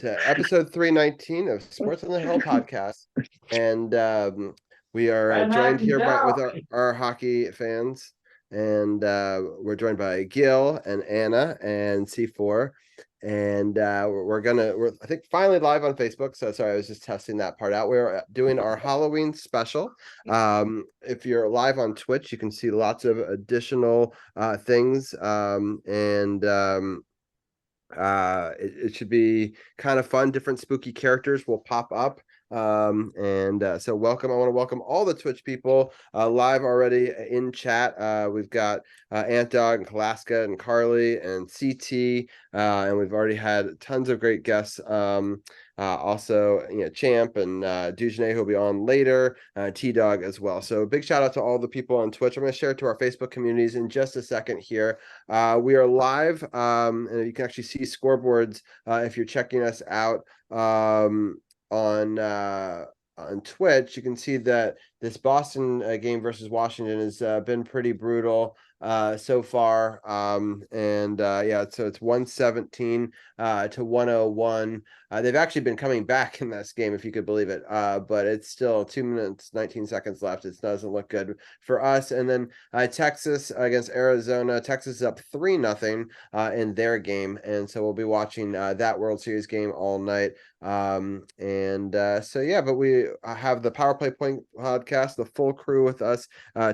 to episode 319 of Sports on the Hill podcast. And we are joined here with our hockey fans. And we're joined by Gil and Anna and C4. And we're I think finally live on Facebook. So sorry, I was just testing that part out. We're doing our Halloween special. If you're live on Twitch, you can see lots of additional things. It should be kind of fun. Different spooky characters will pop up. So welcome. I want to welcome all the Twitch people live already in chat. We've got AntDog and Kalaska and Carly and CT, and we've already had tons of great guests. Also, Champ and Dujanay, who'll be on later, T-Dog as well. So big shout out to all the people on Twitch. I'm going to share it to our Facebook communities in just a second here. We are live, and you can actually see scoreboards if you're checking us out on Twitch. You can see that this Boston game versus Washington has been pretty brutal so far. So it's 117 to 101. They've actually been coming back in this game, if you could believe it. But it's still 2 minutes, 19 seconds left. It doesn't look good for us. And then Texas against Arizona. Texas is up 3-0 in their game. And so we'll be watching that World Series game all night. But we have the Power Point Podcast, the full crew with us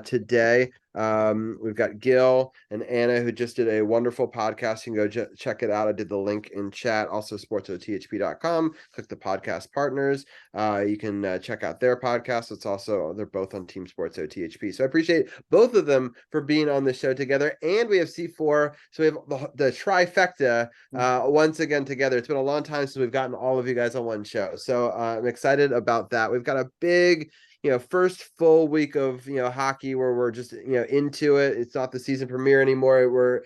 today. We've got Gil and Anna, who just did a wonderful podcast. You can go check it out. I did the link in chat. Also, sportsothp.com. Click the podcast partners. You can check out their podcast. They're both on Team SportsOTHP. So I appreciate both of them for being on the show together. And we have C4. So we have the trifecta once again together. It's been a long time since we've gotten all of you guys on one show. So I'm excited about that. We've got a big first full week of hockey where we're just into it. It's not the season premiere anymore. We're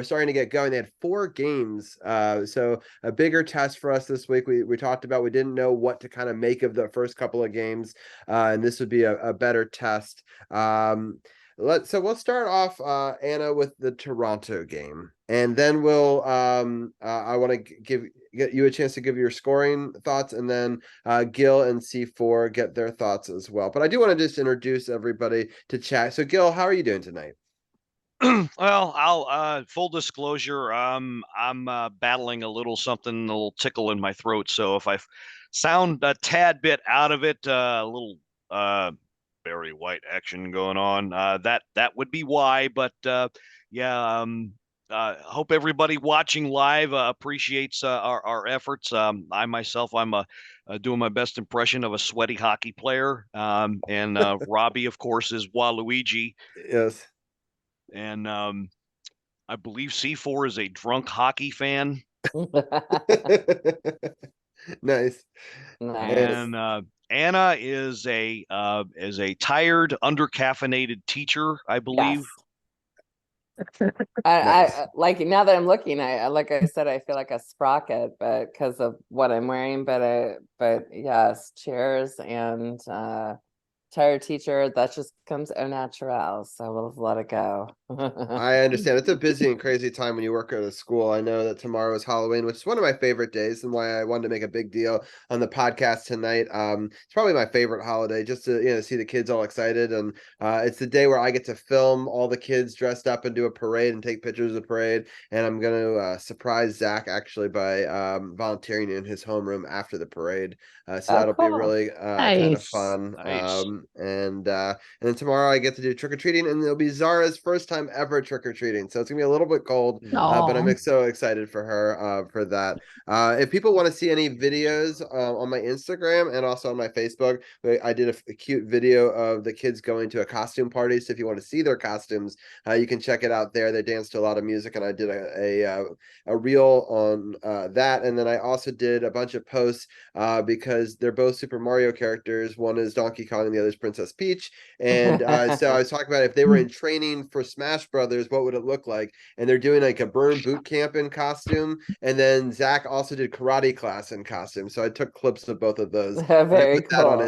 starting to get going. They had 4 games, so a bigger test for us this week. We talked about, we didn't know what to kind of make of the first couple of games, and this would be a better test. We'll start off, Anna, with the Toronto game, and then we'll I want to get you a chance to give your scoring thoughts, and then Gil and C4 get their thoughts as well. But I do want to just introduce everybody to chat. So Gil, how are you doing tonight? Well, I'll full disclosure, I'm battling a little tickle in my throat. So if I sound a tad bit out of it, a little Barry White action going on, that would be why. But hope everybody watching live appreciates our efforts. I myself, I'm doing my best impression of a sweaty hockey player, and Robbie, of course, is Waluigi. Yes. And I believe C4 is a drunk hockey fan. Nice. And Anna is a tired, undercaffeinated teacher, I believe. Yes. I like, now that I'm looking, like I said, I feel like a sprocket, but because of what I'm wearing. But yes, cheers. And tired teacher, that just comes au naturel, so we'll let it go. I understand. It's a busy and crazy time when you work at a school. I know that tomorrow is Halloween, which is one of my favorite days, and why I wanted to make a big deal on the podcast tonight. It's probably my favorite holiday, just to see the kids all excited, and it's the day where I get to film all the kids dressed up and do a parade and take pictures of the parade. And I'm going to surprise Zach actually by volunteering in his homeroom after the parade. So that'll be really kind of fun. Nice. And then tomorrow I get to do trick-or-treating, and it'll be Zara's first time ever trick-or-treating. So it's gonna be a little bit cold, but I'm so excited for her for that. If people want to see any videos on my Instagram and also on my Facebook, I did a cute video of the kids going to a costume party. So if you want to see their costumes, you can check it out there. They danced to a lot of music, and I did a reel on that. And then I also did a bunch of posts because they're both Super Mario characters. One is Donkey Kong and the other Brothers Princess Peach. And so I was talking about if they were in training for Smash Brothers, what would it look like? And they're doing like a burn boot camp in costume. And then Zach also did karate class in costume. So I took clips of both of those. Very Put that on cool.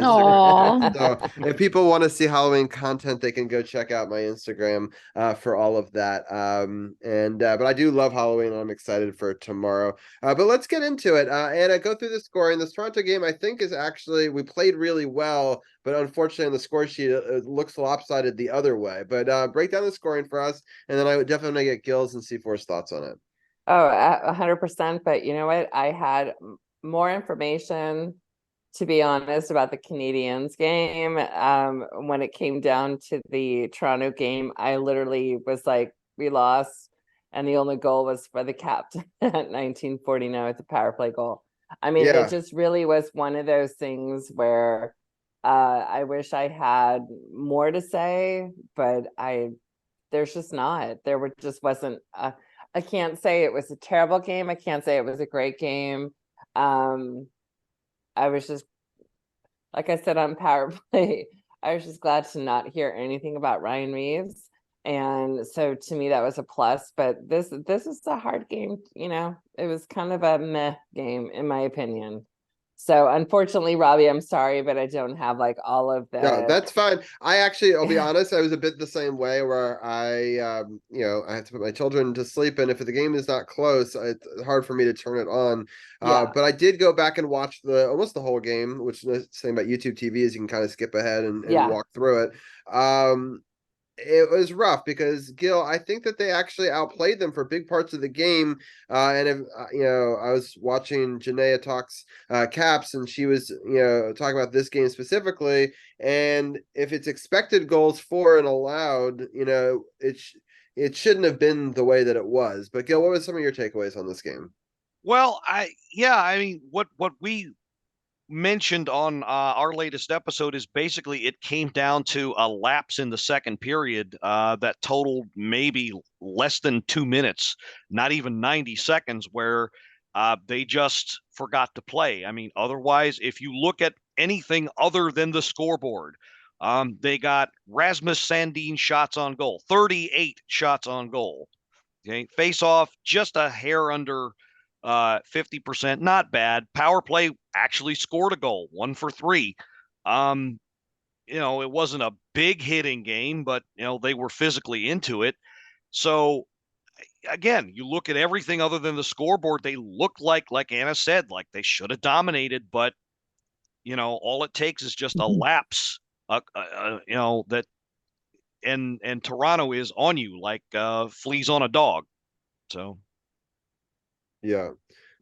Instagram. So if people want to see Halloween content, they can go check out my Instagram for all of that. But I do love Halloween. And I'm excited for tomorrow. But let's get into it. Anna, go through the scoring. This Toronto game, I think, is actually, we played really well, but unfortunately on the score sheet, it looks lopsided the other way. But break down the scoring for us, and then I would definitely get Gil's and C4's thoughts on it. Oh, 100%. But you know what? I had more information, to be honest, about the Canadiens game. When it came down to the Toronto game, I literally was like, we lost. And the only goal was for the captain at 1949 with the power play goal. I mean, Yeah. it just really was one of those things where I wish I had more to say, but there's just not. Just wasn't. I can't say it was a terrible game. I can't say it was a great game. I was just, like I said on Power Play, I was just glad to not hear anything about Ryan Reeves. And so to me, that was a plus. But this is a hard game. It was kind of a meh game, in my opinion. So unfortunately, Robbie, I'm sorry, but I don't have like all of the. No, that's fine. I'll be honest, I was a bit the same way where I have to put my children to sleep, and if the game is not close, it's hard for me to turn it on. Yeah. But I did go back and watch almost the whole game, which is the same about YouTube TV is you can kind of skip ahead and walk through it. It was rough because Gil, I think that they actually outplayed them for big parts of the game. And if I was watching Janaea talks Caps, and she was talking about this game specifically. And if it's expected goals for and allowed, it shouldn't have been the way that it was. But Gil, what was some of your takeaways on this game? Well, I mean, what we mentioned on our latest episode is basically it came down to a lapse in the second period that totaled maybe less than 2 minutes, not even 90 seconds, where they just forgot to play. I mean, otherwise, if you look at anything other than the scoreboard, they got Rasmus Sandin shots on goal, 38 shots on goal. Okay, face off just a hair under 50%, not bad. Power play actually scored a goal, 1 for 3. It wasn't a big hitting game, but they were physically into it. So again, you look at everything other than the scoreboard, they looked like Anna said, like they should have dominated, but all it takes is just a lapse, that and Toronto is on you like fleas on a dog. So yeah.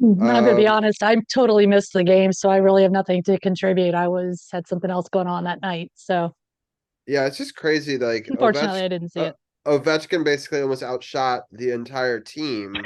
I'm gonna be honest, I totally missed the game, so I really have nothing to contribute. I had something else going on that night. So yeah, it's just crazy. Like unfortunately, I didn't see it. Ovechkin basically almost outshot the entire team.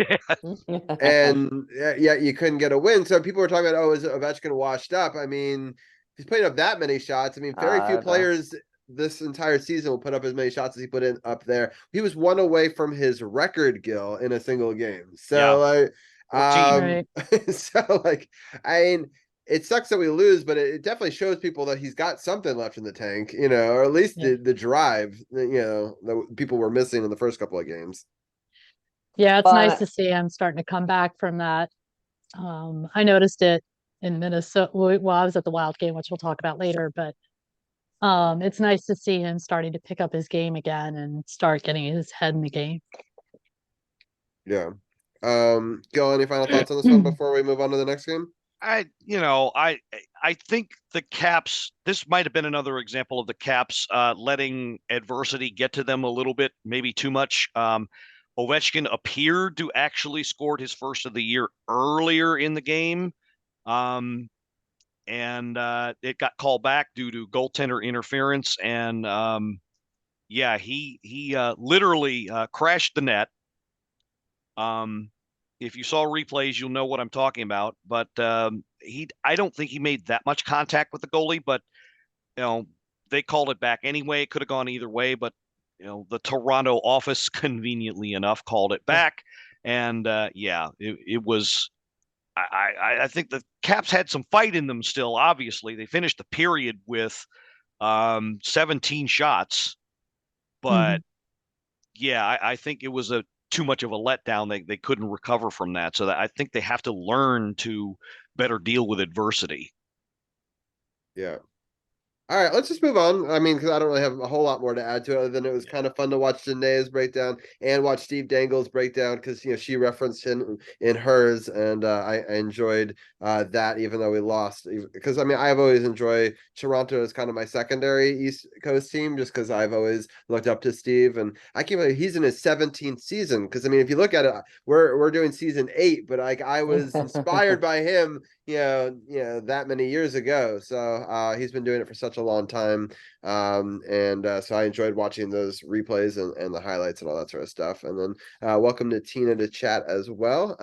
And yeah, you couldn't get a win. So people were talking about, is Ovechkin washed up? I mean, he's putting up that many shots. I mean, very few players this entire season will put up as many shots as he put in up there. He was 1 away from his record, Gil, in a single game. So Right. so like, I mean, it sucks that we lose, but it definitely shows people that he's got something left in the tank, or at least the drive, that people were missing in the first couple of games. Yeah, it's nice to see him starting to come back from that. I noticed it in Minnesota. Well, I was at the Wild game, which we'll talk about later, but it's nice to see him starting to pick up his game again and start getting his head in the game. Yeah. Gil, any final thoughts on this one before we move on to the next game? I think the Caps, this might have been another example of the Caps letting adversity get to them a little bit, maybe too much. Ovechkin appeared to actually scored his first of the year earlier in the game. And it got called back due to goaltender interference. And he literally crashed the net. If you saw replays, you'll know what I'm talking about. But I don't think he made that much contact with the goalie, but they called it back anyway. It could have gone either way, but the Toronto office conveniently enough called it back. And it was. I think the Caps had some fight in them still. Obviously, they finished the period with 17 shots, but yeah, I think it was too much of a letdown. They couldn't recover from that. So that I think they have to learn to better deal with adversity. Yeah. All right, let's just move on. I mean, because I don't really have a whole lot more to add to it other than it was kind of fun to watch Danae's breakdown and watch Steve Dangle's breakdown because she referenced him in hers, and I enjoyed that even though we lost. Because I mean, I've always enjoyed Toronto as kind of my secondary East Coast team just because I've always looked up to Steve, and I can't believe he's in his 17th season. Because I mean, if you look at it, we're doing season 8, but like I was inspired by him that many years ago. So he's been doing it for such a long time. So I enjoyed watching those replays and the highlights and all that sort of stuff. And then welcome to Tina to chat as well.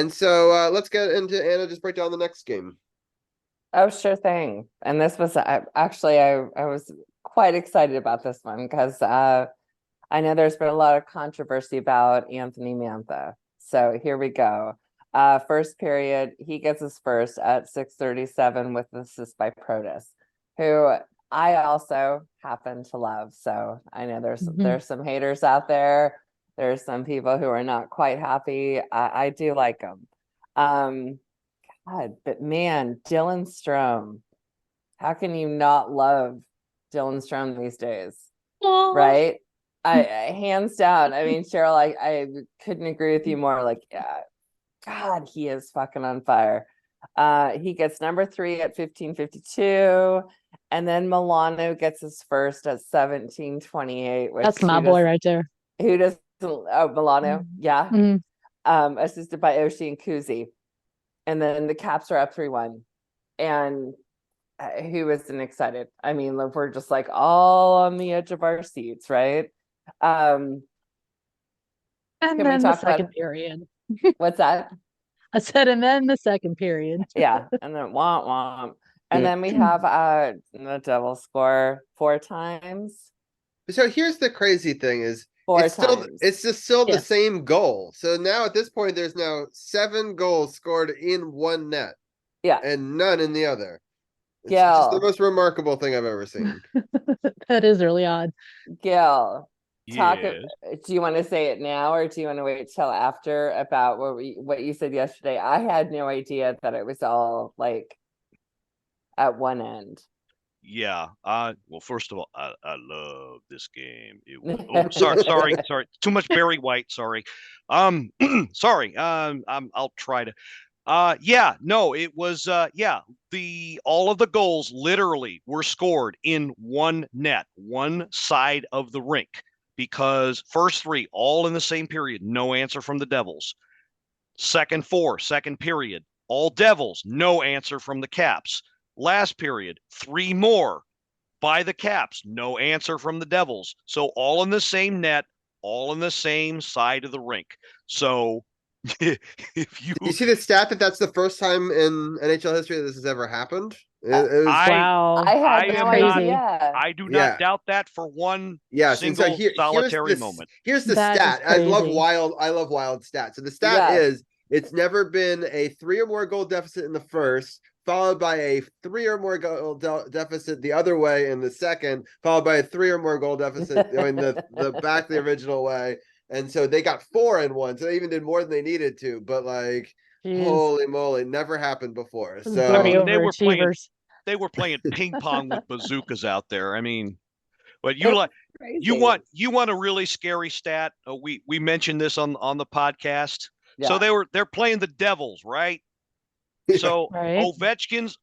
So let's get into Anna, just break down the next game. Oh, sure thing. And this was I was quite excited about this one because I know there's been a lot of controversy about Anthony Mantha. So here we go. First period, he gets his first at 6:37 with assist by Protus, who I also happen to love. So I know there's some haters out there. There's some people who are not quite happy. I do like him. God, but man, Dylan Strome. How can you not love Dylan Strome these days? Right? I hands down. I mean, Cheryl, I couldn't agree with you more. Like, God, he is fucking on fire. He gets number 3 at 15:52, and then Milano gets his first at 17:28. That's my boy right there. Who doesn't? Oh, Milano, yeah. Assisted by Oshie and Kuzi, and then the Caps are up 3-1, and who isn't excited? I mean, we're just like all on the edge of our seats, right? And then the second period. What's that? I said, and then the second period. Yeah, and then womp womp. And then we have the Devils score 4 times. So here's the crazy thing is it's still the same goal. So now at this point, there's now 7 goals scored in one net. Yeah. And none in the other. It's just the most remarkable thing I've ever seen. That is really odd. Gil, Yes. do you want to say it now or do you want to wait till after about what you said yesterday? I had no idea that it was all like at one end. Yeah. Well, first of all, I love this game. Sorry. Too much Barry White. Sorry. Sorry. I'll try to. It was all of the goals literally were scored in one net, one side of the rink, because first 3 all in the same period, no answer from the Devils. Second 4, second period, all Devils, no answer from the Caps. Last period, 3 more by the Caps, no answer from the Devils. So all in the same net, all in the same side of the rink. So if you see the stat that's the first time in NHL history that this has ever happened. Wow. I had no idea. I do not doubt that for one single solitary moment. Here's the stat. I love wild stats. So the stat is it's never been a 3 or more goal deficit in the first, followed by a 3 or more goal deficit the other way in the second, followed by a 3 or more goal deficit going the back the original way. And so they got 4 in one. So they even did more than they needed to. But like, holy moly, never happened before. So they were playing ping pong with bazookas out there. I mean, but you want a really scary stat? We mentioned this on the podcast. Yeah. So they're playing the Devils, right? So Ovechkin's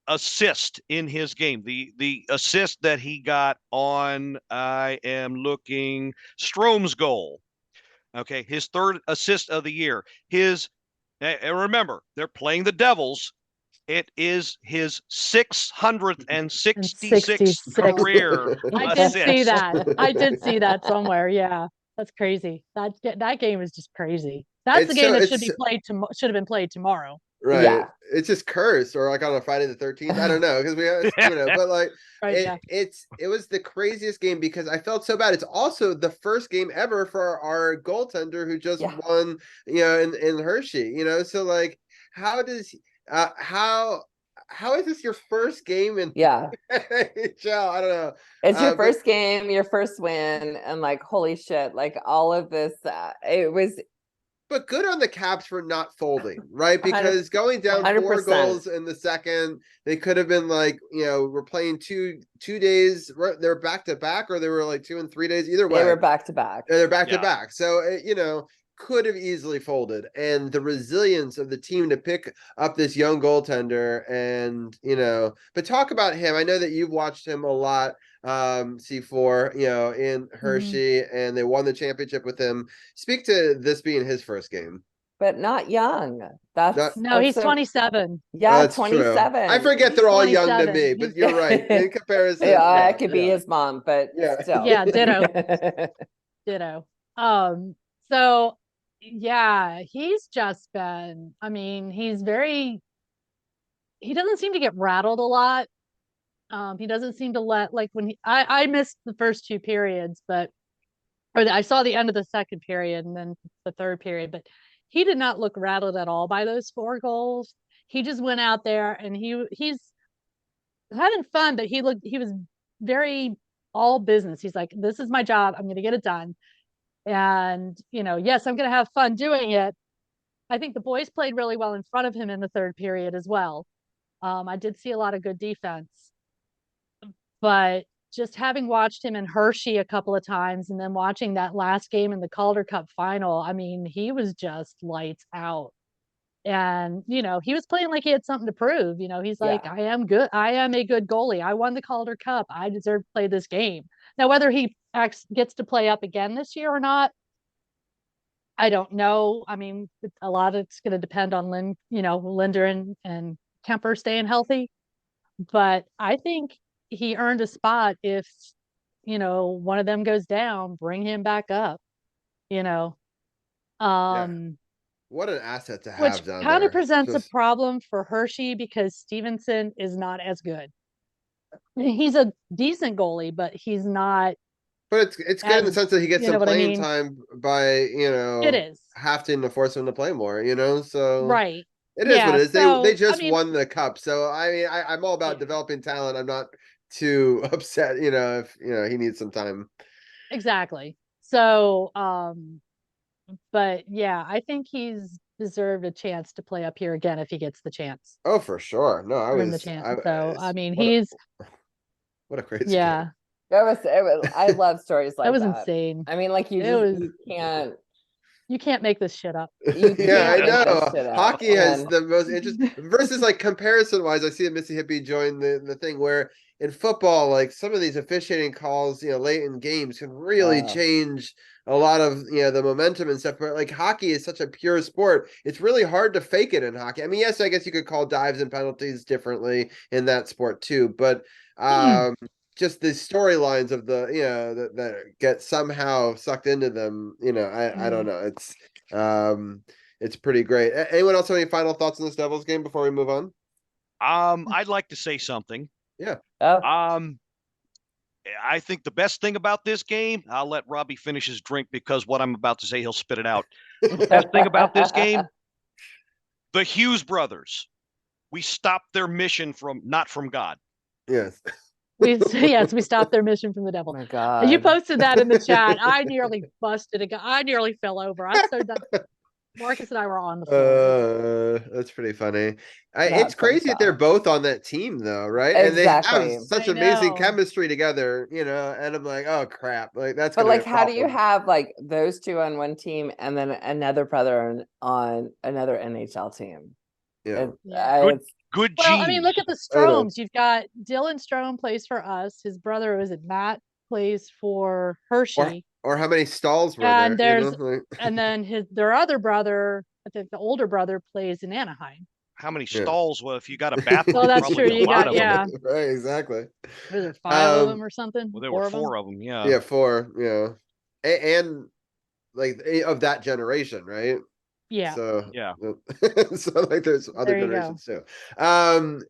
assist in his game, the assist that he got on, I am looking, Strome's goal. Okay, his 3rd assist of the year. And remember, they're playing the Devils. It is his 666th career. I did see that somewhere. Yeah, that's crazy. That game is just crazy. That's the game that should have been played tomorrow. Right. Yeah. It's just cursed, or like on a Friday the 13th. I don't know, because but like it was the craziest game because I felt so bad. It's also the first game ever for our goaltender who just won, in Hershey. So like, how does how is this your first game in Yeah. NHL? I don't know. It's your but first game, your first win, and like, holy shit, like all of this, it was But good on the Caps for not folding, right? 100 Because going down 4 100%. goals in the second, they could have been like, we're playing two days. They're back to back, or they were like 2 and 3 days. Either way, They were back to back. they're back to Yeah. back. So could have easily folded, and the resilience of the team to pick up this young goaltender, and but talk about him. I know that you've watched him a lot, C4, in Hershey, and they won the championship with him. Speak to this being his first game. But not young. No, he's 27. Yeah, That's 27. True. I forget He's they're all young to 27. me, but you're right. In comparison, Yeah, I could be his mom, but Yeah. still. Yeah, ditto. So yeah, he's just been, I mean, he doesn't seem to get rattled a lot. He doesn't seem to like when I missed the first 2 periods, I saw the end of the second period and then the third period, but he did not look rattled at all by those 4 goals. He just went out there and he's having fun, but he was very all business. He's like, this is my job. I'm going to get it done. And, yes, I'm going to have fun doing it. I think the boys played really well in front of him in the third period as well. I did see a lot of good defense, but just having watched him in Hershey a couple of times and then watching that last game in the Calder Cup final, I mean, he was just lights out. And, he was playing like he had something to prove. He's like, I am good. I am a good goalie. I won the Calder Cup. I deserve to play this game. Now, whether he gets to play up again this year or not, I don't know. I mean, a lot of it's going to depend on Linder and Kemper staying healthy. But I think he earned a spot if, one of them goes down, bring him back up, What an asset to have which down kind there. of presents a problem for Hershey because Stevenson is not as good. He's a decent goalie, but he's not. But it's good in the sense that he gets some playing time by, it is having to force him to play more, so right. It is what it is. So, They just won the cup. So I mean, I'm all about developing talent. I'm not too upset, if he needs some time. Exactly. So but yeah, I think he's deserved a chance to play up here again if he gets the chance. Oh, for sure. No, I mean, what a crazy yeah. game. It was I love stories like that. That was insane. I mean, like you can't make this shit up. Yeah, I know. Hockey has the most interesting versus like comparison wise. I see a Mississippi join the thing where in football, like some of these officiating calls, late in games can really change a lot of the momentum and stuff. But like hockey is such a pure sport, it's really hard to fake it in hockey. I mean, yes, I guess you could call dives and penalties differently in that sport too, but just the storylines of the that get somehow sucked into them. I don't know. It's pretty great. Anyone else have any final thoughts on this Devils game before we move on? I'd like to say something. Yeah. I think the best thing about this game, I'll let Robbie finish his drink because what I'm about to say, he'll spit it out. The best thing about this game, the Hughes brothers, we stopped their mission not from God. Yes. We stopped their mission from the devil. Oh my God. You posted that in the chat. I nearly busted I nearly fell over. I'm so done. Marcus and I were on the floor. That's pretty funny. It's crazy that they're both on that team though, right? Exactly. And they have such amazing chemistry together, and I'm like, oh crap. Like that's but like how do you have like those two on one team and then another brother on another NHL team? Yeah. Good well, I mean, look at the Stromes. You've got Dylan Strome plays for us. His brother, was it Matt, plays for Hershey. Or how many stalls were and there? And then their other brother, I think the older brother, plays in Anaheim. How many stalls? Well, if you got a bathroom, well, that's true. You got right, exactly. Was there 5 of them or something? Well, there were 4 of them. Yeah. Yeah, 4. Yeah, and like of that generation, right? Yeah. So yeah. So like there's other generations too.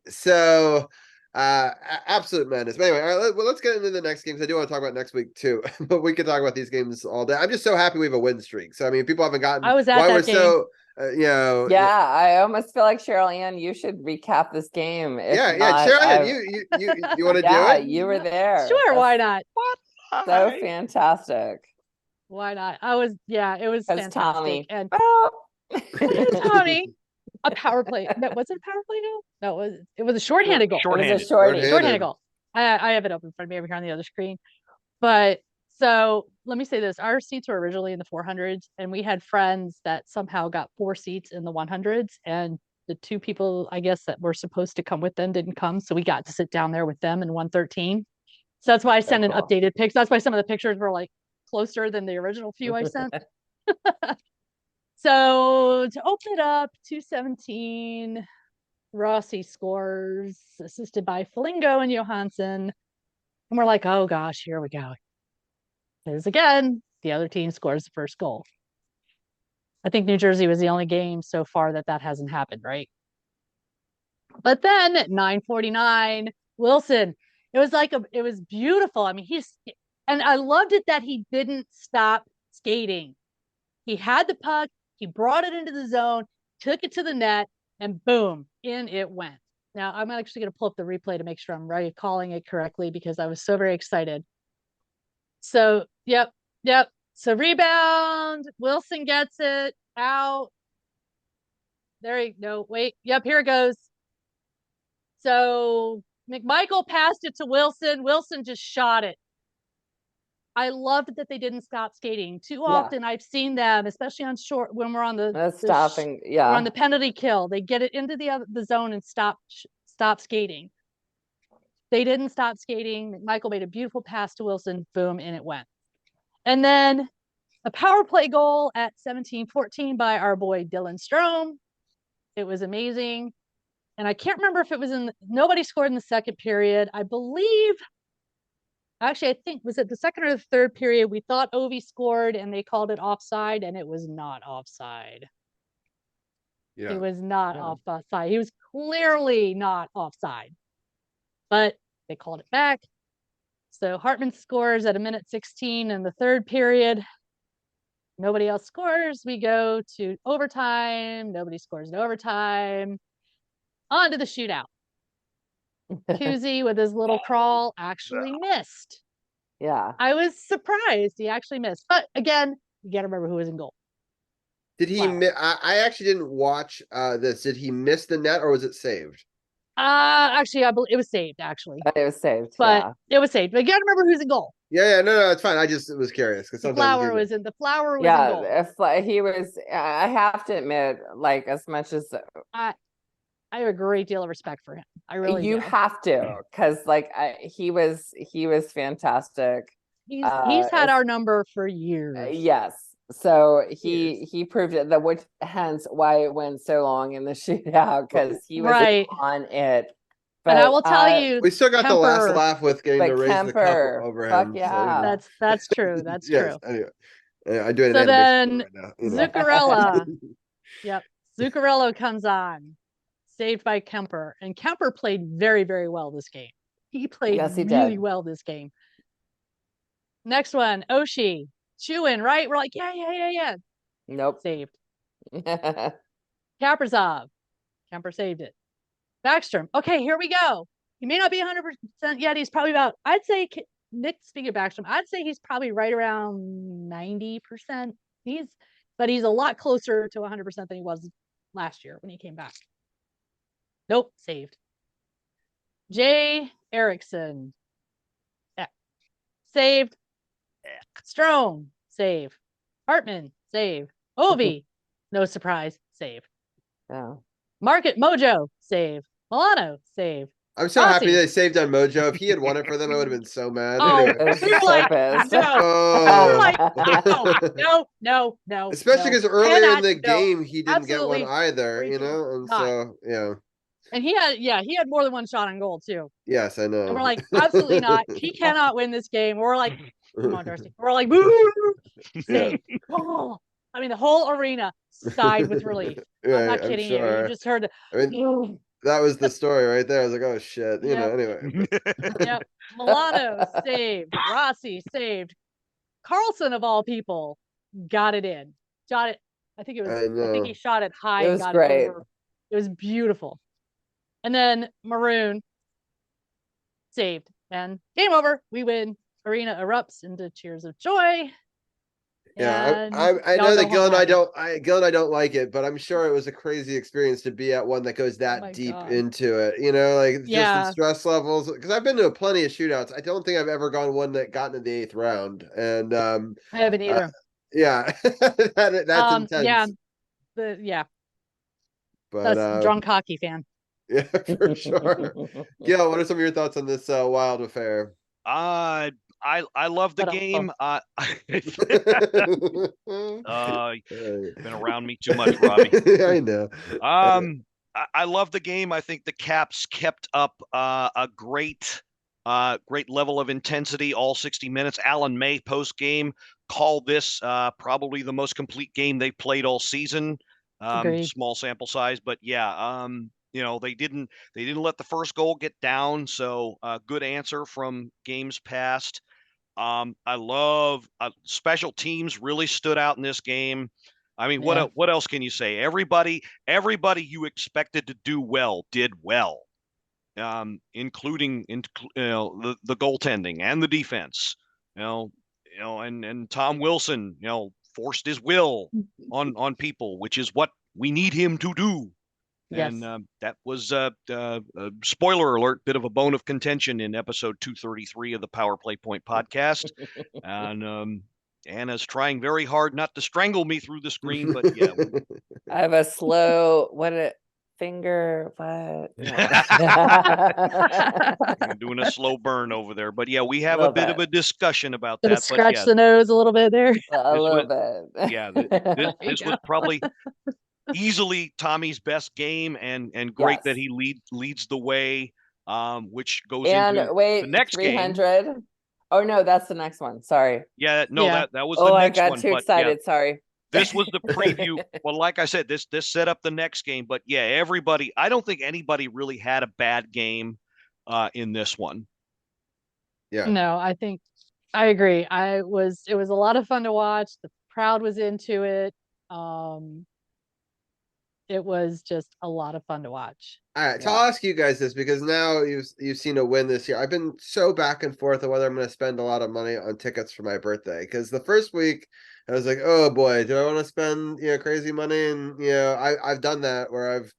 So absolute madness. But anyway, all right, let's get into the next games. I do want to talk about next week too, but we could talk about these games all day. I'm just so happy we have a win streak. So I mean, people haven't gotten I was at why that we're game. so Yeah, I almost feel like Cheryl Ann, you should recap this game. If Yeah, not, Cheryl Ann, you want to do yeah, it? you were there. Sure, why not? So fantastic. Why not? It was fantastic. Tommy. And Oh. Tommy, a power play. No, was it a power play goal? No, it was a shorthanded goal. It was a shorthanded goal. I have it open in front of me over here on the other screen. But so let me say this. Our seats were originally in the 400s, and we had friends that somehow got 4 seats in the 100s, and the 2 people, I guess, that were supposed to come with them didn't come. So we got to sit down there with them in 113. So that's why I sent an updated pics. That's why some of the pictures were like closer than the original few I sent. So to open it up, 217, Rossi scores, assisted by Flingo and Johansson. And we're like, oh gosh, here we go. Because again, the other team scores the first goal. I think New Jersey was the only game so far that hasn't happened, right? But then at 9:49, Wilson, it was beautiful. I mean, and I loved it that he didn't stop skating. He had the puck, he brought it into the zone, took it to the net, and boom, in it went. Now, I'm actually going to pull up the replay to make sure I'm recalling it correctly because I was so very excited. So, yep. So rebound, Wilson gets it out. There you go. Wait. Yep, here it goes. So McMichael passed it to Wilson. Wilson just shot it. I loved that they didn't stop skating. Too often I've seen them, especially on short when we're on the stopping. We're on the penalty kill. They get it into the zone and stop skating. They didn't stop skating. McMichael made a beautiful pass to Wilson. Boom, and it went. And then a power play goal at 17:14 by our boy Dylan Strome. It was amazing. And I can't remember if it was nobody scored in the second period. I believe, actually, I think, was it the second or the third period? We thought Ovi scored and they called it offside, and it was not offside. Yeah. It was not offside. He was clearly not offside, but they called it back. So Hartman scores at 1:16 in the third period. Nobody else scores. We go to overtime. Nobody scores in overtime. On to the shootout. Kuzi with his little crawl actually missed. Yeah. I was surprised he actually missed. But again, you got to remember who was in goal. Did he miss? I actually didn't watch this. Did he miss the net or was it saved? Actually, I believe it was saved, actually. It was saved. But it was saved. But you got to remember who's in goal. Yeah, no, it's fine. I just was curious because sometimes Flower was in goal. If he was, I have to admit, like, as much as I have a great deal of respect for him. I really do. Have to, because like he was fantastic. He's had our number for years. Yes. So he proved it, that which hence why it went so long in the shootout, because he was on it. But I will tell you, we still got the last laugh with getting to raise the cup over him. Yeah, so, that's true. That's true. Anyway, I do it. So then right now, Zuccarello, Zuccarello comes on, saved by Kemper, and Kemper played very, very well this game. He played really well this game. Next one, Oshie. Chewin, right? We're like, yeah. Nope. Saved. Kaprizov. Kemper saved it. Backstrom. Okay, here we go. He may not be 100% yet. He's probably about, I'd say, Nick, speaking of Backstrom, I'd say he's probably right around 90%. But he's a lot closer to 100% than he was last year when he came back. Nope, saved. Jay Erickson. Saved. Strome, save. Hartman, save. Ovi, no surprise, save. Yeah. Market Mojo, save. Milano, save. I'm so happy they saved on Mojo. If he had won it for them, I would have been so mad. No. Especially because earlier in the game he didn't get one either, and so And he had more than one shot on goal too. Yes, I know. And we're like, absolutely not. He cannot win this game. We're like, come on, Darcy. We're like, boo! Oh. I mean, the whole arena sighed with relief. I'm not kidding you. You just heard that was the story right there. I was like, oh shit. Anyway. Yep. Milano saved. Rossi saved. Carlson, of all people, got it in. I think it was. I I think he know. shot it high It and was got great. it over. It was beautiful. And then Maroon saved, and game over. We win. Arena erupts into cheers of joy. Yeah, And I y'all know go that Gil home and happy. Gil and I don't like it, but I'm sure it was a crazy experience to be at one that goes Oh that my deep God. into it. You know, like just the Yeah. stress levels. Because I've been to plenty of shootouts. I don't think I've ever gone one that got into the eighth round. And I haven't either. yeah, that's Yeah. intense. But That's drunk hockey fan. yeah, for sure. Gil, what are some of your thoughts on this wild affair? I love the But game. Been Been around me too much, Robbie. I know. I love the game. I think the Caps kept up a great level of intensity all 60 minutes. Alan May post game called this probably the most complete game they've played all season. Agreed. Small sample size, but yeah, they didn't let the first goal get down. So good answer from games past. I love special teams really stood out in this game. I mean, Yeah. what else can you say? Everybody you expected to do well did well, including the goaltending and the defense. And Tom Wilson, forced his will on people, which is what we need him to do. Yes. And that was spoiler alert, bit of a bone of contention in episode 233 of the Power Play Point podcast. And Anna's trying very hard not to strangle me through the screen, but yeah. I have a slow finger. What? You're doing a slow burn over there, but yeah, we have a Little bit bit. of a discussion about Gonna that. But scratch yeah, the nose a little bit there. A This little was- bit. yeah, There you this was go. probably easily Tommy's best game, and great that Yes. he leads the way, which goes And into wait, the next game. 300. Oh no, that's the next one. Sorry. Yeah, no, Yeah. that was Oh, the I next got one. too But yeah, excited. Sorry. this was the preview. Well, like I said, this set up the next game. But yeah, everybody. I don't think anybody really had a bad game in this one. Yeah. No, I think I agree. It was a lot of fun to watch. The crowd was into it. It was just a lot of fun to watch. All right, so Yeah. I'll ask you guys this because now you've seen a win this year. I've been so back and forth on whether I'm going to spend a lot of money on tickets for my birthday. Because the first week I was like, oh boy, do I want to spend crazy money? And I've done that where I've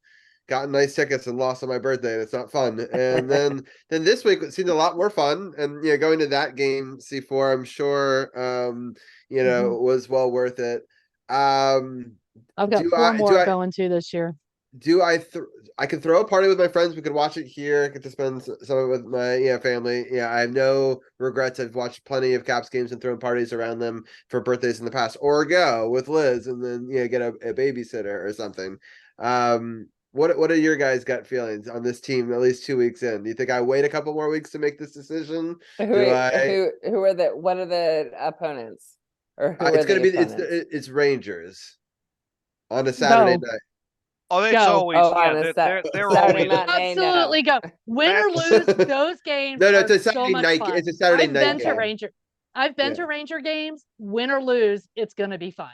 gotten nice tickets and lost on my birthday, and it's not fun. And then this week it seemed a lot more fun. And going to that game C4, I'm sure was well worth it. I've got Do four I- more do I- going to this year. I can throw a party with my friends. We could watch it here. Get to spend some of it with my family. Yeah, I have no regrets. I've watched plenty of Caps games and thrown parties around them for birthdays in the past. Or go with Liz and then get a babysitter or something. What are your guys' gut feelings on this team? At least 2 weeks in, do you think I wait a couple more weeks to make this decision? Who are what are the opponents? Or who It's are gonna the be opponents? it's Rangers on a Saturday Go. night. Oh, it's Go. always they're Saturday always matinee, no. Absolutely go. Win or lose, those games No, are it's a so Saturday much night. fun. It's a Saturday I've night been to game. Ranger. I've been Yeah. to Ranger games. Win or lose, it's gonna be fun.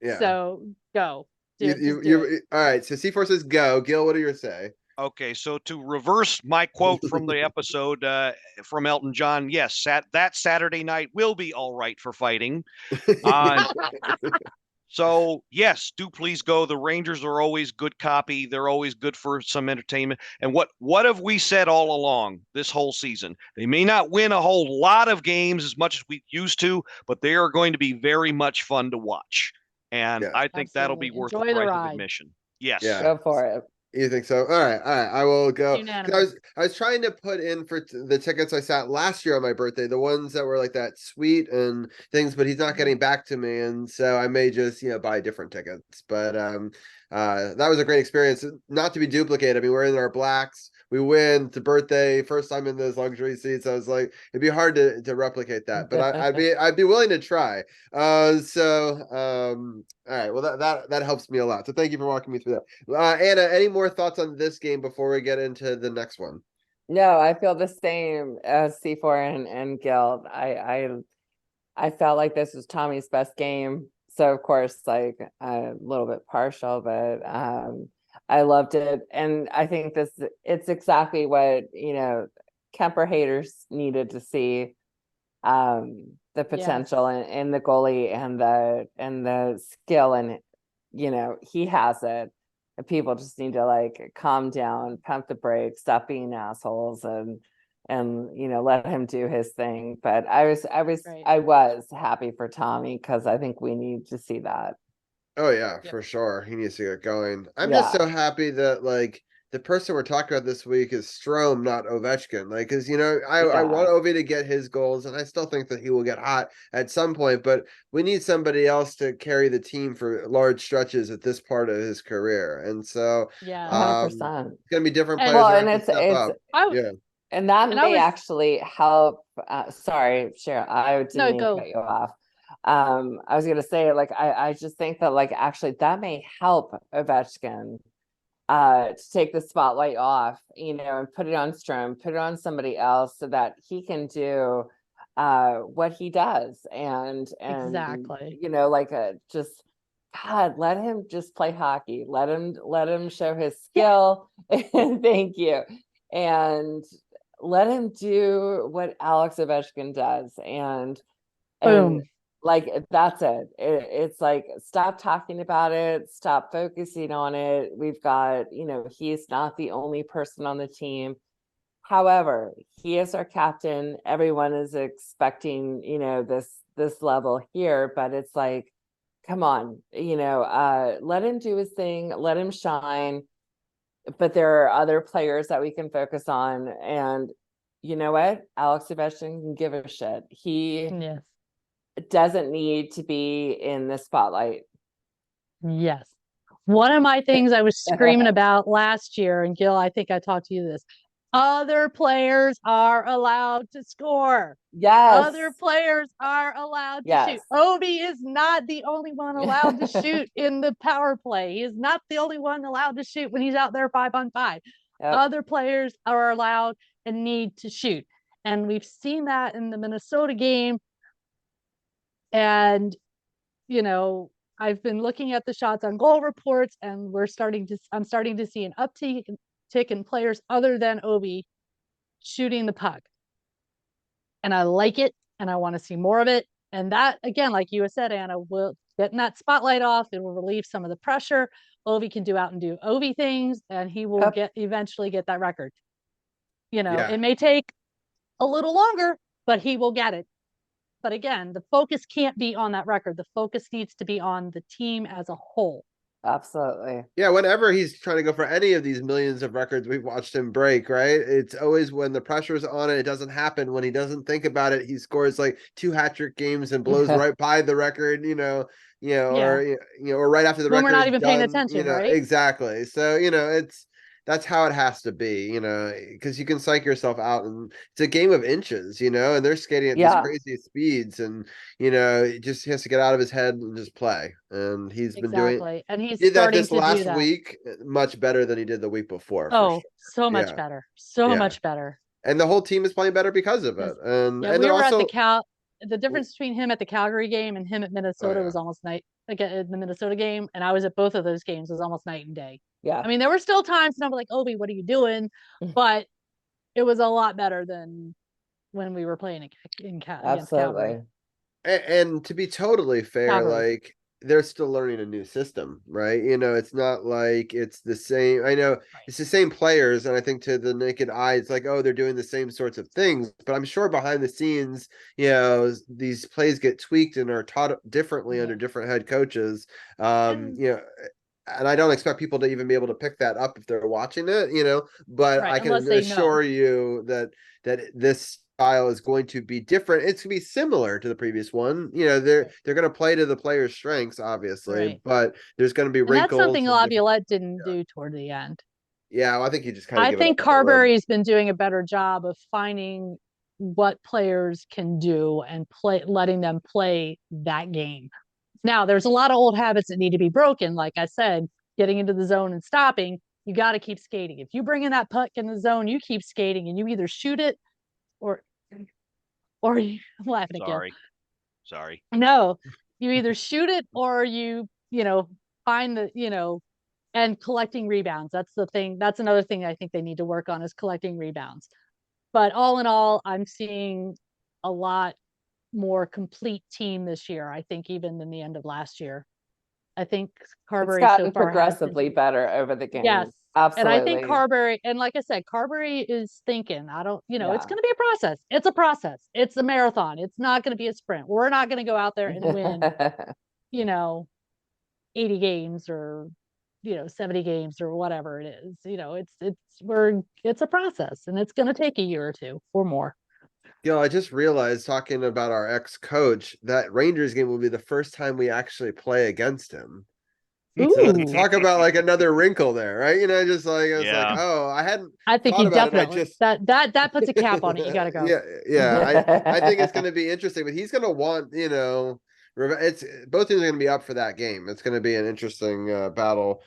Yeah. So go. Just do it. You all right. So C4 says go. Gil, what do you say? Okay, so to reverse my quote from the episode from Elton John, yes, that Saturday night will be all right for fighting. So yes, do please go. The Rangers are always good copy. They're always good for some entertainment. And what have we said all along this whole season? They may not win a whole lot of games as much as we used to, but they are going to be very much fun to watch. And Yeah. I think that'll be Absolutely. worth Enjoy the the price of ride. admission. Yes. Yeah. Go for it. You think so? All right. I will go. 'Cause Unanimous. I was trying to put in for the tickets I sat last year on my birthday, the ones that were like that suite and things, but he's not getting back to me, and so I may just buy different tickets. But that was a great experience, not to be duplicated. I mean, we're in our blacks. We win. It's a birthday, first time in those luxury seats. I was like, it'd be hard to replicate that, but I'd be willing to try. All right. Well, that helps me a lot. So thank you for walking me through that. Anna, any more thoughts on this game before we get into the next one? No, I feel the same as C4 and Gil. I felt like this was Tommy's best game So of course, like I'm a little bit partial, but I loved it. And I think it's exactly what, Kemper haters needed to see. The potential in the goalie and the skill, and he has it. And people just need to like calm down, pump the brakes, stop being assholes, and let him do his thing. But I was happy for Tommy, because I think we need to see that. Oh yeah, for sure. He needs to get going. I'm just Yeah. so happy that like the person we're talking about this week is Strome, not Ovechkin. Like, because I want Ovi to get his goals, and I still think that he will get hot at some point. But we need somebody else to carry the team for large stretches at this part of his career, and so 100%. it's gonna be different And- players Well, that and have to step up. Yeah. and that And I may was- actually help. Sorry, Cheryl, I didn't No, mean to go. cut you off. I was gonna say, like, I just think that, like, actually that may help Ovechkin to take the spotlight off, and put it on Strome, put it on somebody else, so that he can do what he does. And Exactly. like just, God, let him just play hockey. Let him show his skill. Thank you. And let him do what Alex Ovechkin does. And Boom. like, that's it. It's like, stop talking about it, stop focusing on it. We've got, he's not the only person on the team. However, he is our captain. Everyone is expecting, this level here, but it's like, come on, let him do his thing, let him shine. But there are other players that we can focus on. And you know what? Alex Ovechkin can give a shit. He Yes. doesn't need to be in the spotlight. Yes. One of my things I was screaming about last year, and Gil, I think I talked to you this. Other players are allowed to score. Yes. Other players are allowed to Yes. shoot. Ovi is not the only one allowed to shoot in the power play. He is not the only one allowed to shoot when he's out there 5-on-5. Yep. Other players are allowed and need to shoot. And we've seen that in the Minnesota game. And, I've been looking at the shots on goal reports, and I'm starting to see an uptick in players other than Ovi shooting the puck. And I like it, and I want to see more of it. And that, again, like you said, Anna, will getting that spotlight off. It will relieve some of the pressure. Ovi can do Ovi things, and he will eventually get that record. It may take a little longer, but he will get it. But again, the focus can't be on that record. The focus needs to be on the team as a whole. Absolutely. Yeah, whenever he's trying to go for any of these millions of records we've watched him break, right? It's always when the pressure's on it, it doesn't happen. When he doesn't think about it, he scores like 2 hat-trick games and blows right by the record, or right after the when record we're not is even done, paying attention, right? Exactly. So, that's how it has to be, because you can psych yourself out, and it's a game of inches, and they're skating at these crazy speeds, and he just has to get out of his head and just play. And he's been doing, and he's did that starting this to do last that. week much better than he did the week before. Oh, for sure. so much better, much better. And the whole team is playing better because of it. And yeah, and we they're were also at the difference between him at the Calgary game and him at Minnesota was almost night. Again, in the Minnesota game, and I was at both of those games, was almost night and day. Yeah. I mean, there were still times, and I'm like, Obi, what are you doing? But it was a lot better than when we were playing against Calgary. And to be totally fair, Calgary. like, they're still learning a new system, right? It's not like it's the same. I know it's the same players, and I think to the naked eye, it's like, oh, they're doing the same sorts of things. But I'm sure behind the scenes, these plays get tweaked and are taught differently under different head coaches. And I don't expect people to even be able to pick that up if they're watching it, but I can assure you that this style is going to be different. It's going to be similar to the previous one. They're going to play to the player's strengths, obviously, but there's going to be wrinkles. And that's something Laviolette didn't do toward the end. Yeah, well, I think he just kind of. I think Carberry's been doing a better job of finding what players can do and letting them play that game. Now, there's a lot of old habits that need to be broken. Like I said, getting into the zone and stopping, you got to keep skating. If you bring in that puck in the zone, you keep skating, and you either shoot it or you laughing at Sorry. No, You either shoot it or you find the and collecting rebounds. That's the thing. That's another thing I think they need to work on is collecting rebounds. But all in all, I'm seeing a lot more complete team this year, I think, even than the end of last year. I think Carberry it's gotten so far progressively better over the game. Yes. Absolutely. And I think Carberry, and like I said, Carberry is thinking, it's going to be a process. It's a process. It's a marathon. It's not going to be a sprint. We're not going to go out there and win, 80 games or 70 games or whatever it is. It's a process, and it's going to take a year or two or more. I just realized, talking about our ex-coach, that Rangers game will be the first time we actually play against him. So talk about like another wrinkle there, right? Just like it's like, oh, I think you definitely that puts a cap on it. You gotta go. Yeah. I think it's gonna be interesting, but he's gonna want, it's both teams are gonna be up for that game. It's gonna be an interesting battle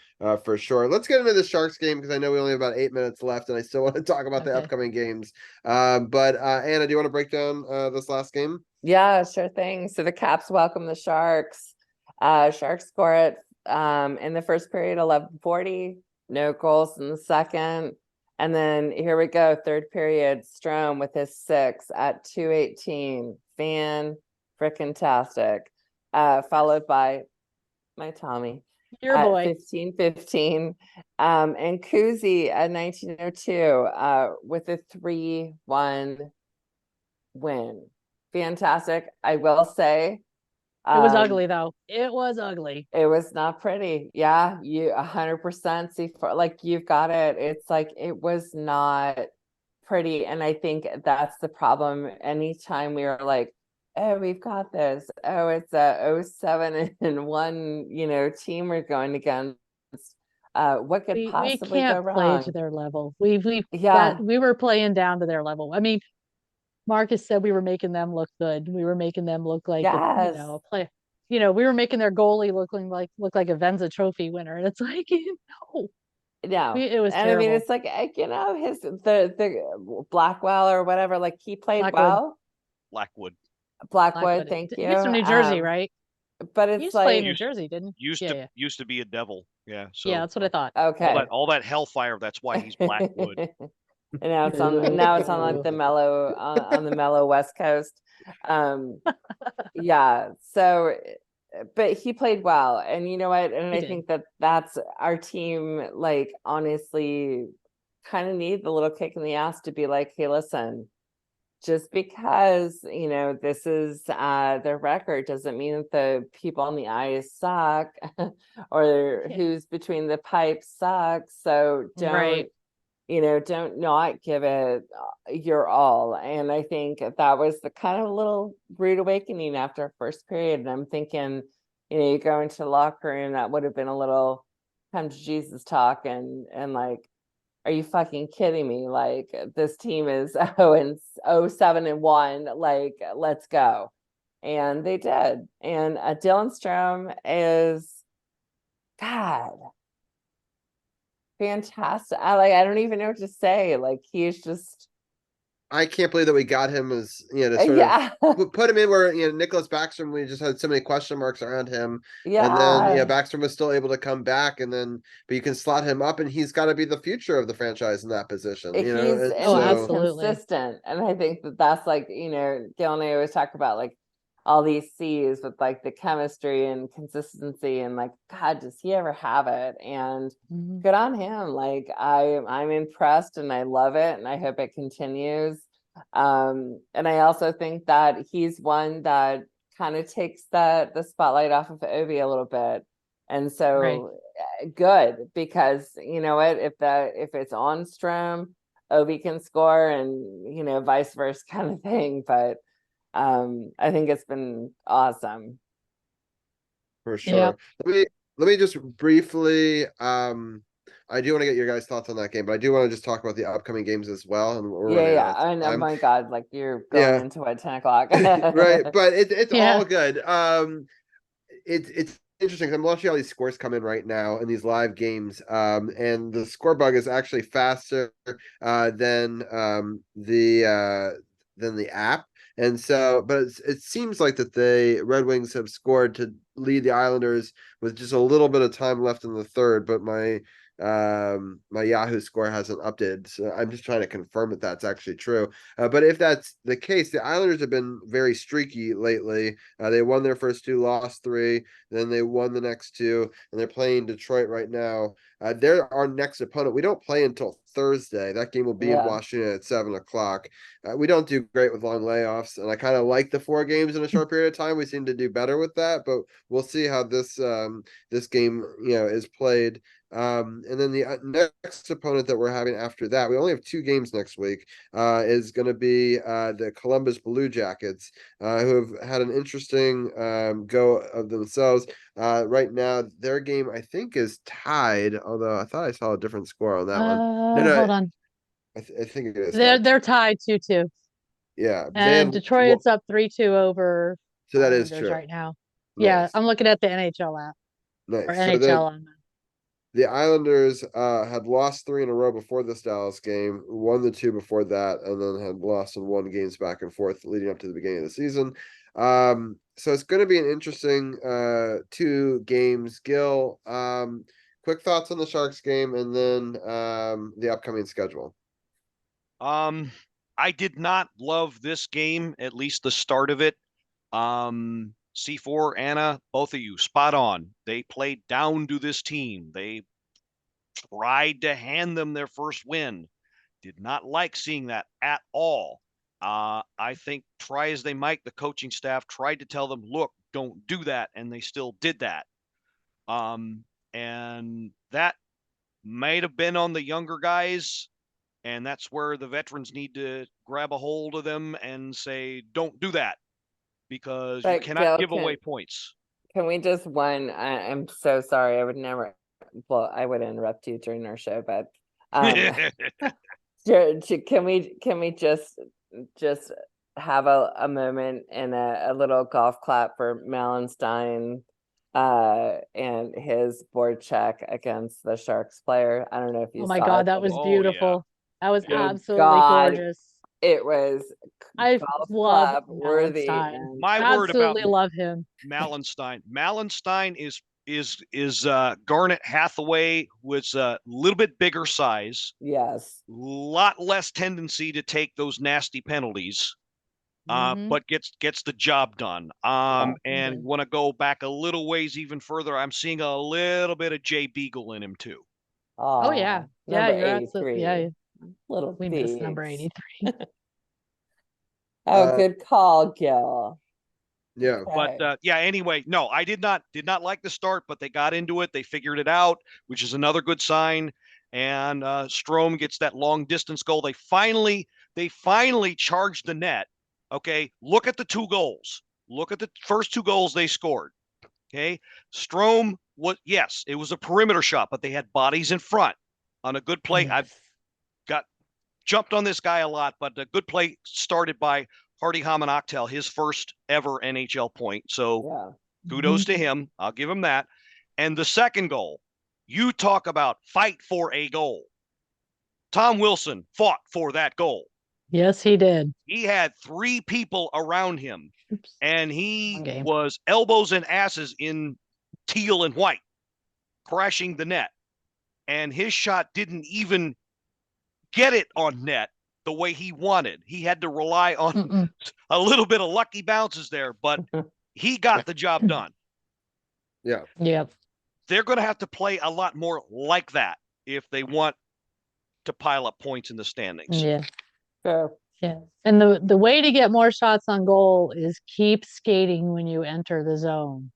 for sure. Let's get into the Sharks game, because I know we only have about 8 minutes left, and I still want to talk about the upcoming games. But Anna, do you want to break down this last game? Yeah, sure thing. So the Caps welcome the Sharks. Sharks score it in the first period, 11:40, no goals in the second. And then here we go, third period, Strome with his 6 at 2:18. Fan-frickin-tastic. Followed by my Tommy your at boy 15:15. And Kuzi at 19:02 with a 3-1 win. Fantastic. I will say, it was ugly though. It was ugly. It was not pretty. Yeah, you 100% see, like, you've got it. It's like, it was not pretty. And I think that's the problem. Anytime we are like, oh, we've got this. Oh, it's a 07-1, team we're going against. What could possibly go wrong? We can't play to their level. We were playing down to their level. I mean, Marcus said we were making them look good. We were making them look like a play. We were making their goalie look like a Venza Trophy winner, and it's like, no, it was terrible. I mean, it's like, his the Blackwell or whatever, like, he played well. Blackwood. Thank you. He's from New Jersey, right? But it's like in New Jersey, didn't he? Used to be a Devil. Yeah. So yeah, that's what I thought. Okay. All that hellfire. That's why he's Blackwood. And now it's on like the mellow on the mellow West Coast. Yeah. So, but he played well, and you know what? And I think that's our team. Like, honestly, kind of need the little kick in the ass to be like, hey, listen, just because this is their record doesn't mean that the people on the ice suck or who's between the pipes sucks. So don't don't not give it your all. And I think that was the kind of a little rude awakening after first period. And I'm thinking, you go into the locker room, that would have been a little come to Jesus talk, and like, are you fucking kidding me? Like, this team is 7-1. Like, let's go. And they did. And Dylan Strome is, God, fantastic. I don't even know what to say. Like, he's just, I can't believe that we got him as to sort of put him in where Nicholas Backstrom, we just had so many question marks around him. And then Backstrom was still able to come back, and then but you can slot him up, and he's got to be the future of the franchise in that position. He's absolutely consistent. And I think that's like, Gil and I always talk about like all these C's with like the chemistry and consistency, and like, God, does he ever have it? And good on him. Like, I'm impressed, and I love it, and I hope it continues. And I also think that he's one that kind of takes the spotlight off of Ovi a little bit. And so good, because you know what, if it's on Strome, Ovi can score, and vice versa kind of thing. But I think it's been awesome. For sure. Let me just briefly I do want to get your guys' thoughts on that game, but I do want to just talk about the upcoming games as well. And I know, my God, like, you're going into 10 o'clock. Right, but it's all good. It's interesting. I'm watching all these scores come in right now in these live games, and the score bug is actually faster than the app. And so, but it seems like that the Red Wings have scored to lead the Islanders with just a little bit of time left in the third. But my Yahoo score hasn't updated, so I'm just trying to confirm that that's actually true. But if that's the case, the Islanders have been very streaky lately. They won their first two, lost three, then they won the next two, and they're playing Detroit right now. They're our next opponent. We don't play until Thursday. That game will be in Washington at 7:00. We don't do great with long layoffs, and I kind of like the 4 games in a short period of time. We seem to do better with that, but we'll see how this game is played. And then the next opponent that we're having after that, we only have 2 games next week, is going to be the Columbus Blue Jackets, who have had an interesting go of themselves. Right now, their game, I think, is tied, although I thought I saw a different score on that one. No, Hold on. I think it is. They're tied 2-2. Yeah. And Detroit's up 3-2 over So that is Islanders true. right now. Nice. Yeah, I'm looking at the NHL app. Nice. Or So NHL on that. the Islanders had lost 3 in a row before this Dallas game, won the 2 before that, and then had lost and won games back and forth leading up to the beginning of the season. So it's going to be an interesting 2 games. Gil, quick thoughts on the Sharks game and then the upcoming schedule. I did not love this game, at least the start of it. C4, Anna, both of you, spot on. They played down to this team. They tried to hand them their first win. Did not like seeing that at all. I think, try as they might, the coaching staff tried to tell them, look, don't do that, and they still did that. And that might have been on the younger guys, and that's where the veterans need to grab a hold of them and say, don't do that, because you cannot give away points. Can we just I'm so sorry. I would never, well, I would interrupt you during our show, but can we just have a moment and a little golf clap for Malenstein and his board check against the Sharks player? I don't know if you saw God, it. that was beautiful. Yeah. That was absolutely gorgeous. It was I love worthy. My word about love him. Malenstein. Malenstein is Garnet Hathaway, was a little bit bigger size. Yes. Lot less tendency to take those nasty penalties. But gets the job done. And want to go back a little ways even further. I'm seeing a little bit of Jay Beagle in him too. Oh yeah. Yeah, you're absolutely, yeah. Little we missed number 83. Good call, Gil. Yeah. Okay. But anyway, no, I did not like the start, but they got into it. They figured it out, which is another good sign. And Strome gets that long distance goal. They finally charged the net. Okay, look at the 2 goals. Look at the first 2 goals they scored. Okay, Strome it was a perimeter shot, but they had bodies in front on a good play. I've jumped on this guy a lot, but a good play started by Hardy Hamanaktel, his first ever NHL point. So kudos to him. I'll give him that. And the second goal, you talk about fight for a goal. Tom Wilson fought for that goal. Yes, he did. He had 3 people around him, and he was elbows and asses in teal and white, crashing the net. And his shot didn't even get it on net the way he wanted. He had to rely on a little bit of lucky bounces there, but he got the job done. Yeah. Yep. They're going to have to play a lot more like that if they want to pile up points in the standings. Yeah. Sure. Yeah. And the way to get more shots on goal is keep skating when you enter the zone.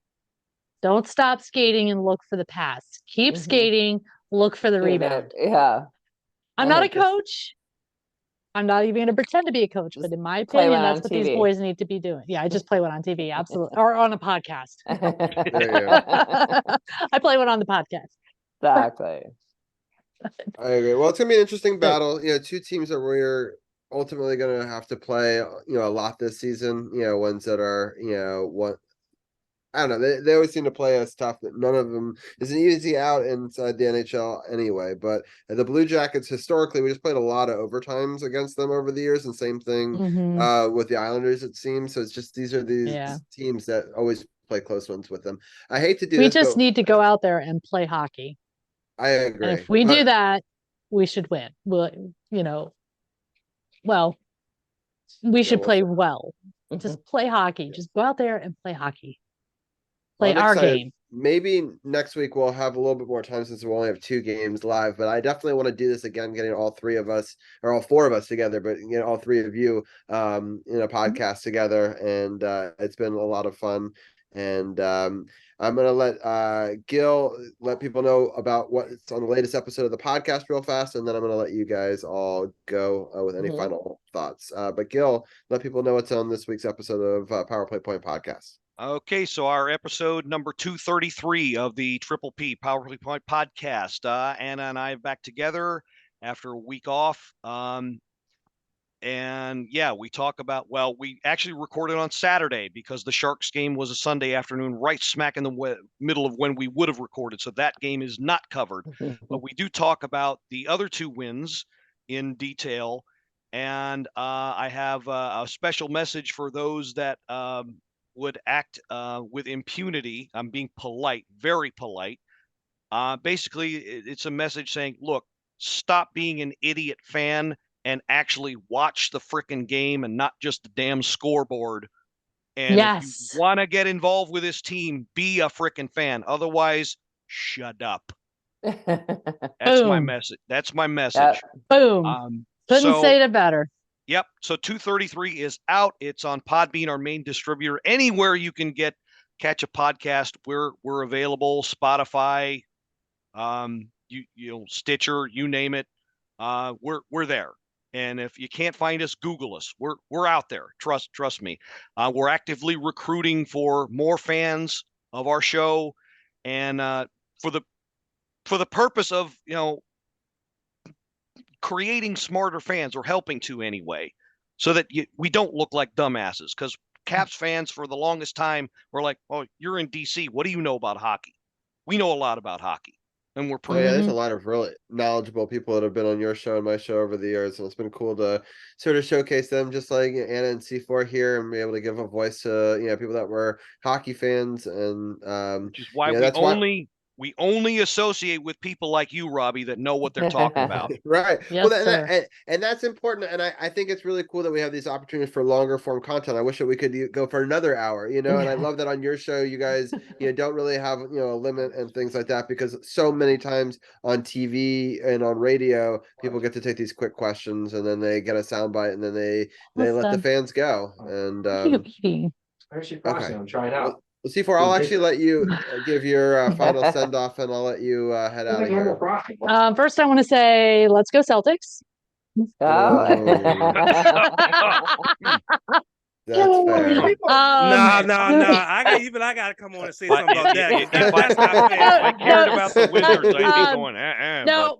Don't stop skating and look for the pass. Keep skating, look for the rebound. Yeah. I'm not a coach. I'm not even going to pretend to be a coach, but in my opinion, that's what these boys need to be doing. Yeah, I just play one on TV, absolutely, or on a podcast. I play one on the podcast. Exactly. I agree. Well, it's gonna be an interesting battle. 2 teams that we're ultimately gonna have to play, a lot this season. Ones that are, I don't know. They always seem to play us tough. That none of them is an easy out inside the NHL anyway. But the Blue Jackets, historically, we just played a lot of overtimes against them over the years, and same thing with the Islanders, it seems. So it's just these are these teams that always play close ones with them. I hate to do we this, just but need to go out there and play hockey. I agree. And if we do that, we should win. Well, we should play well. Just play hockey. Just go out there and play hockey. Play our game. Maybe next week we'll have a little bit more time since we'll only have 2 games live, but I definitely want to do this again, getting all 3 of us or all 4 of us together, but all 3 of you in a podcast together. And it's been a lot of fun. And I'm going to let Gil let people know about what's on the latest episode of the podcast real fast. And then I'm going to let you guys all go with any final thoughts. But Gil, let people know what's on this week's episode of Power Play Point Podcast. Okay, so our episode number 233 of the Triple P Power Point Podcast. Anna and I are back together after a week off. And yeah, we talk about, we actually recorded on Saturday because the Sharks game was a Sunday afternoon, right smack in the middle of when we would have recorded. So that game is not covered. But we do talk about the other 2 wins in detail. And I have a special message for those that would act with impunity. I'm being polite, very polite. Basically, it's a message saying, look, stop being an idiot fan and actually watch the frickin' game and not just the damn scoreboard. And if you want to get involved with this team, be a frickin' fan. Otherwise, shut up. That's my message. That's my message. Boom. Couldn't say it better. Yep. So 233 is out. It's on Podbean, our main distributor. Anywhere you can catch a podcast, we're available. Spotify, Stitcher, you name it. We're there. And if you can't find us, Google us. We're out there. Trust me. We're actively recruiting for more fans of our show, and for the purpose of creating smarter fans, or helping to anyway, so that we don't look like dumbasses. Because Caps fans for the longest time were like, "Oh, you're in DC. What do you know about hockey?" We know a lot about hockey, and we're pretty. There's a lot of really knowledgeable people that have been on your show and my show over the years, and it's been cool to sort of showcase them, just like Anna and C4 here, and be able to give a voice to people that were hockey fans, and which is why we only associate with people like you, Robbie, that know what they're talking about. Right. Yes, and that's important. And I think it's really cool that we have these opportunities for longer form content. I wish that we could go for another hour, and I love that on your show, you guys, don't really have, a limit and things like that, because so many times on TV and on radio, people get to take these quick questions and then they get a soundbite and then they let the fans go. And, okay. I'm trying out. Well, C4, I'll actually let you give your final send off, and I'll let you head out of here. First, I want to say, let's go Celtics. That's fair. No. I gotta come on and say something about that. If I cared about the Wizards, I'd be going. No,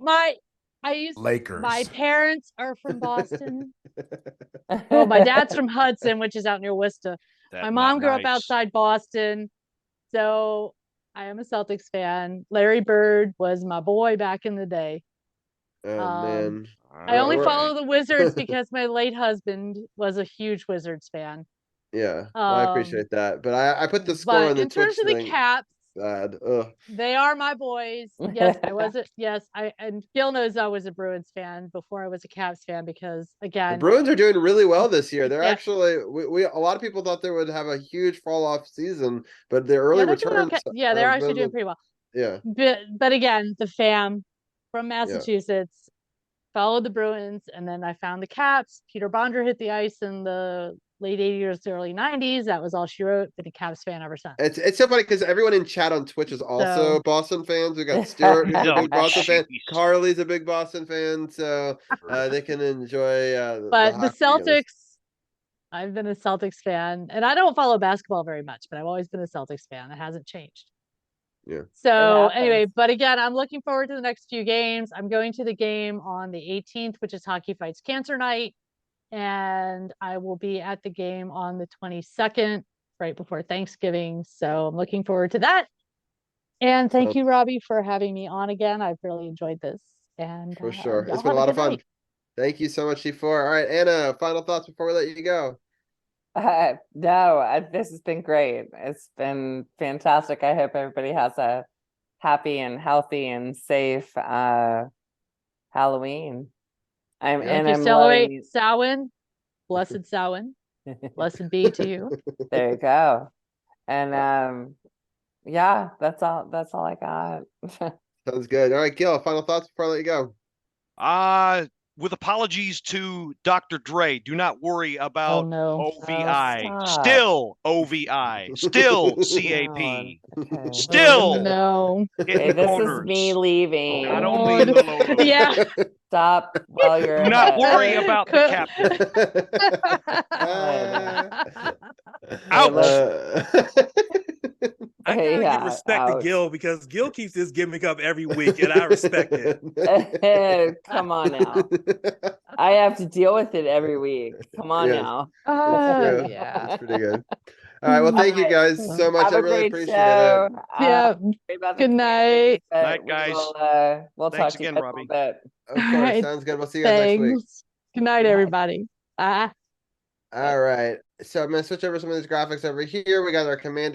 Lakers. My parents are from Boston. My dad's from Hudson, which is out near Worcester. My mom grew up outside Boston, so I am a Celtics fan. Larry Bird was my boy back in the day. Oh, man. I only follow the Wizards because my late husband was a huge Wizards fan. Yeah, I appreciate that. But I put the score on the Twitch terms of the Caps, bad. They are my boys. Yes, I was it. Yes, and Gil knows I was a Bruins fan before I was a Caps fan, because again, the Bruins are doing really well this year. They're actually we a lot of people thought they would have a huge fall off season, but their early returns. Yeah, they're actually doing pretty well. Yeah, but again, the fam from Massachusetts followed the Bruins, and then I found the Caps. Peter Bondra hit the ice in the late 80s, early 90s. That was all she wrote. Been a Caps fan ever since. It's so funny because everyone in chat on Twitch is also Boston fans. We got Stuart, who's a big Boston fan. Carly's a big Boston fan, so they can enjoy. But the Celtics, I've been a Celtics fan, and I don't follow basketball very much, but I've always been a Celtics fan. It hasn't changed. Yeah. So anyway, but again, I'm looking forward to the next few games. I'm going to the game on the 18th, which is Hockey Fights Cancer Night. And I will be at the game on the 22nd. right before Thanksgiving. So I'm looking forward to that. And thank you, Robbie, for having me on again. I've really enjoyed this. And For sure. y'all It's been a have lot of good fun. night. Thank you so much, C4. All right, Anna, final thoughts before we let you go. No, this has been great. It's been fantastic. I hope everybody has a happy and healthy and safe Halloween. If you celebrate Samhain, blessed Samhain, blessed be to you. There you go. And yeah, that's all I got. Sounds good. All right, Gil, final thoughts before I let you go. With apologies to Dr. Dre, do not worry about OVI. Oh, Still OVI. Still CAP. Okay. Still no. Okay, this is me leaving. Not only in the logo. Yeah. Stop while you're Do not ahead. worry about the captain. I gotta give respect to Gil because Gil keeps this gimmick up every week, and I respect it. Come on now. I have to deal with it every week. Come on now. Yeah. That's pretty good. All right. Well, thank you guys so much. I really appreciate it. Yeah. Good night. Night, guys. We'll Thanks talk to again, you Robbie. a little bit. Of course. Sounds good. We'll see you guys next week. Good night, everybody. Bye. All right. So I'm going to switch over some of these graphics over here. We got our commander